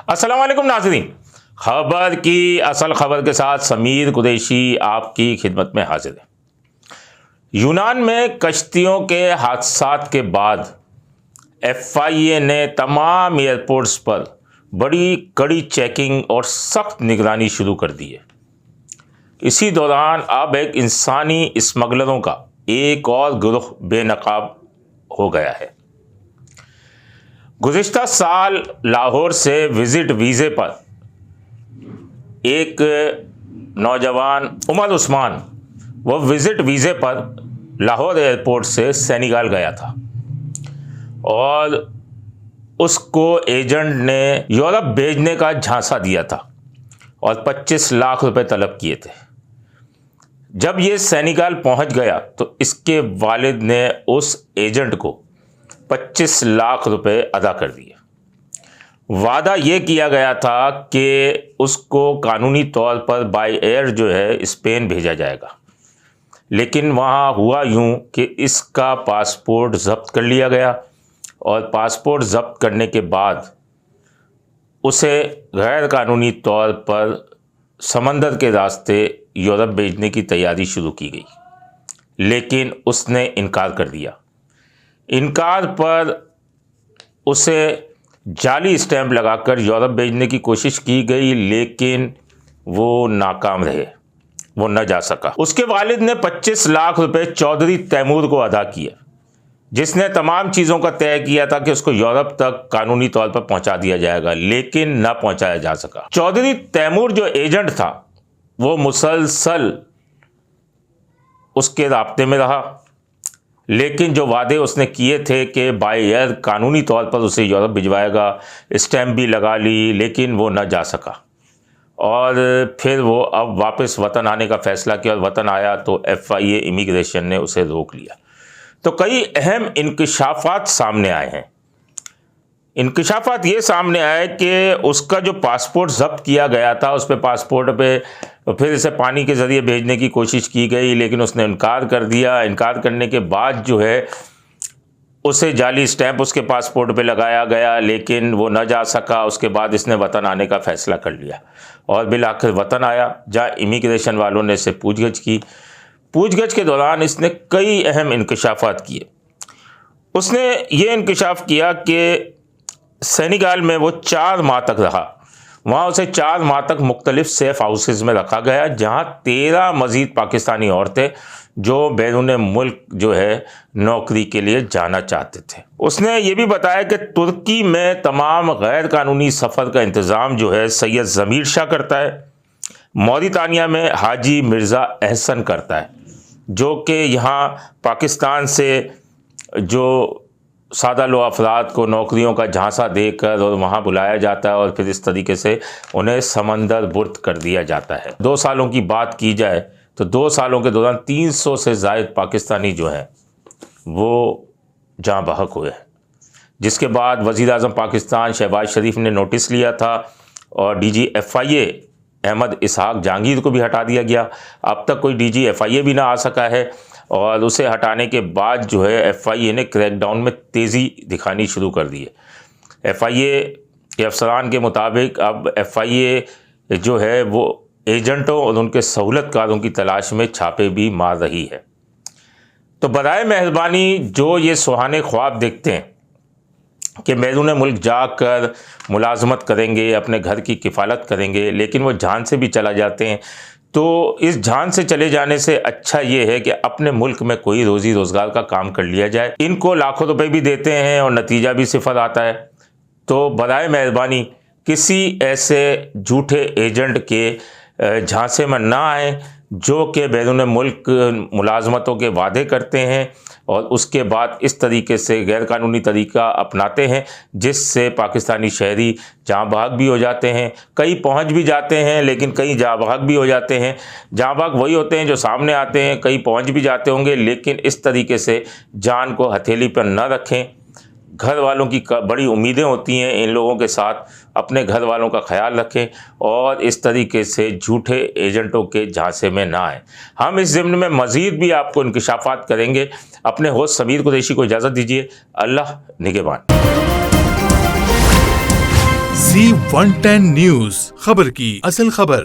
अस्सलाम वालेकुम नाज़रीन, खबर की असल खबर के साथ समीर कुरैशी आपकी खिदमत में हाजिर है। यूनान में कश्तियों के हादसात के बाद FIA ने तमाम एयरपोर्ट्स पर बड़ी कड़ी चेकिंग और सख्त निगरानी शुरू कर दी है। इसी दौरान अब एक इंसानी स्मगलरों का एक और गिरोह बेनकाब हो गया है। गुज़िश्ता साल लाहौर से विजिट वीज़े पर एक नौजवान उमर उस्मान वो विजिट वीज़े पर लाहौर एयरपोर्ट से सेनेगल गया था और उसको एजेंट ने यूरोप भेजने का झांसा दिया था और 25 लाख रुपए तलब किए थे। जब ये सेनेगल पहुंच गया तो इसके वालिद ने उस एजेंट को 25 लाख रुपए अदा कर दिए। वादा ये किया गया था कि उसको कानूनी तौर पर बाय एयर जो है स्पेन भेजा जाएगा, लेकिन वहाँ हुआ यूँ कि इसका पासपोर्ट ज़ब्त कर लिया गया और पासपोर्ट ज़ब्त करने के बाद उसे गैर कानूनी तौर पर समंदर के रास्ते यूरोप भेजने की तैयारी शुरू की गई, लेकिन उसने इनकार कर दिया। इनकार पर उसे जाली स्टैंप लगाकर यूरोप भेजने की कोशिश की गई, लेकिन वो नाकाम रहे, वो न जा सका। उसके वालिद ने 25 लाख रुपए चौधरी तैमूर को अदा किया, जिसने तमाम चीज़ों का तय किया था कि उसको यूरोप तक कानूनी तौर पर पहुंचा दिया जाएगा, लेकिन न पहुंचाया जा सका। चौधरी तैमूर जो एजेंट था वो मुसलसल उसके राब्ते में रहा, लेकिन जो वादे उसने किए थे कि बाय एयर कानूनी तौर पर उसे यूरोप भिजवाएगा, स्टैम्प भी लगा ली, लेकिन वो न जा सका। और फिर वो अब वापस वतन आने का फ़ैसला किया और वतन आया तो FIA इमिग्रेशन ने उसे रोक लिया। तो कई अहम इंकशाफात सामने आए हैं। इंकशाफात ये सामने आए कि उसका जो पासपोर्ट ज़ब्त किया गया था, उस पर पासपोर्ट पे फिर इसे पानी के ज़रिए भेजने की कोशिश की गई, लेकिन उसने इनकार कर दिया। इनकार करने के बाद जो है उसे जाली स्टैंप उसके पासपोर्ट पे लगाया गया, लेकिन वो न जा सका। उसके बाद इसने वतन आने का फ़ैसला कर लिया और बिल आखिर वतन आया, जहाँ इमिग्रेशन वालों ने इसे पूछगछ की। पूछगछ के दौरान इसने कई अहम इंकशाफात किए। उसने ये इंकशाफ किया कि सेनेगल में वो 4 माह तक रहा। वहाँ उसे 4 माह तक मुख्तलिफ सेफ हाउसेज में रखा गया, जहाँ 13 मज़ीद पाकिस्तानी औरतें जो बैरून मुल्क जो है नौकरी के लिए जाना चाहते थे। उसने ये भी बताया कि तुर्की में तमाम गैर कानूनी सफ़र का इंतज़ाम जो है सैयद ज़मीर शाह करता है। मौरितानिया में हाजी मिर्ज़ा एहसन करता है, जो कि यहाँ पाकिस्तान से जो सादा लो अफराद को नौकरियों का झांसा देकर और वहाँ बुलाया जाता है और फिर इस तरीके से उन्हें समंदर बुर्द कर दिया जाता है। 2 सालों की बात की जाए तो 2 सालों के दौरान 300 से ज़ायद पाकिस्तानी जो हैं वो जाँ बहक हुए हैं, जिसके बाद वज़ीर आज़म पाकिस्तान शहबाज शरीफ ने नोटिस लिया था और DG FIA अहमद इसहाक जहांगीर को भी हटा दिया गया। अब तक कोई DG FIA भी ना आ सका है और उसे हटाने के बाद जो है FIA ने क्रैकडाउन में तेज़ी दिखानी शुरू कर दी है। FIA के अफसरान के मुताबिक अब FIA जो है वो एजेंटों और उनके सहूलतकारों की तलाश में छापे भी मार रही है। तो बराए मेहरबानी जो ये सुहाने ख्वाब देखते हैं कि बैरून मुल्क जाकर मुलाजमत करेंगे, अपने घर की किफ़ालत करेंगे, लेकिन वो जान से भी चला जाते हैं, तो इस जान से चले जाने से अच्छा ये है कि अपने मुल्क में कोई रोज़ी रोज़गार का काम कर लिया जाए। इनको लाखों रुपए भी देते हैं और नतीजा भी सिफर आता है। तो बराए मेहरबानी किसी ऐसे झूठे एजेंट के झांसे में ना आए जो कि बैरून मुल्क मुलाजमतों के वादे करते हैं और उसके बाद इस तरीके से गैरकानूनी तरीका अपनाते हैं, जिससे पाकिस्तानी शहरी जाँ बहक भी हो जाते हैं। कई पहुंच भी जाते हैं, लेकिन कई जाँ बहक भी हो जाते हैं। जाँ बहक वही होते हैं जो सामने आते हैं, कई पहुंच भी जाते होंगे, लेकिन इस तरीके से जान को हथेली पर न रखें। घर वालों की बड़ी उम्मीदें होती हैं इन लोगों के साथ, अपने घर वालों का ख्याल रखें और इस तरीके से झूठे एजेंटों के झांसे में ना आए। हम इस ज़िम्न में मज़ीद भी आपको इंकशाफात करेंगे। अपने होस्ट समीर कुरैशी को इजाज़त दीजिए। अल्लाह निगहबान। Z110 न्यूज, खबर की असल खबर।